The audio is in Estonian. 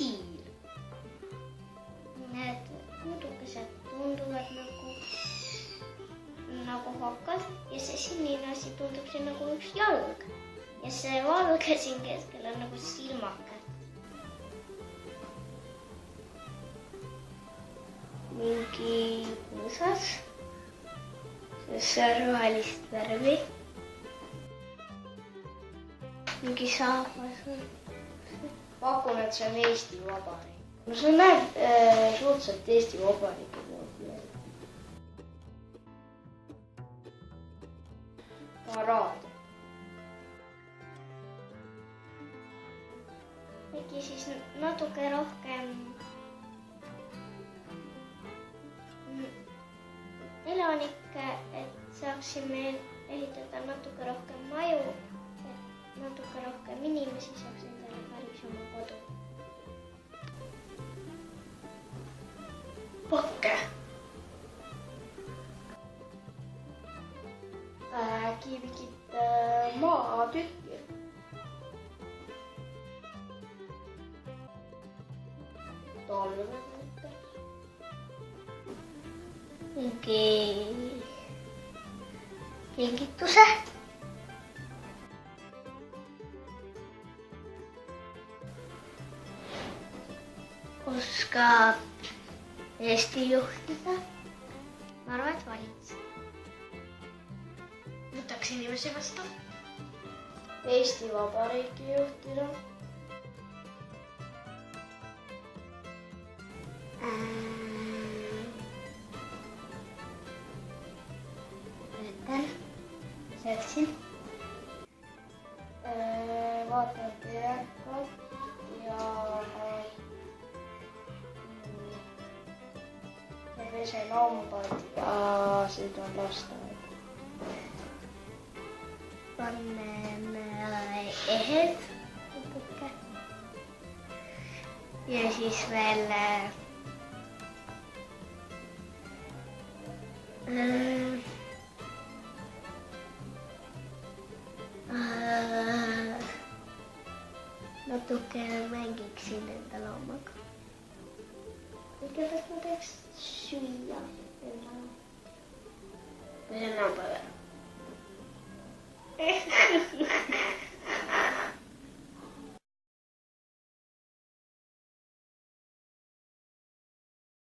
siil. Need nudukesed tunduvad nagu hakkad ja see sinine asi tundub siin nagu üks jalg. Ja see valge siin keskel on nagu silmakad. Mingi puusas. See on rohelist värvi. Mingi saabas on. Pakun, et see on Eesti Vabariik. No see näeb suhteliselt Eesti Vabariigi poolt. Paraad. Äkki siis natuke rohkem elanikke, et saaksime ehitada natuke rohkem maju, et natuke rohkem inimesi saaks endale päris oma kodu. Pakke. Äkki mingit maatükki. Talve mitte. Mingi kingituse. Oskab Eesti juhtida. Ma arvan, et valitsus. Võtaks inimesi vastu. Eesti Vabariiki juhtida. Võtan. Sööksin. Vaatan telekat ja pesen hambad ja siin on lasteaed. Paneme ehed. Ja siis veel natuke mängiksin enda loomaga. Kõigepealt ma teeks süüa endale. Pesen hambad ära.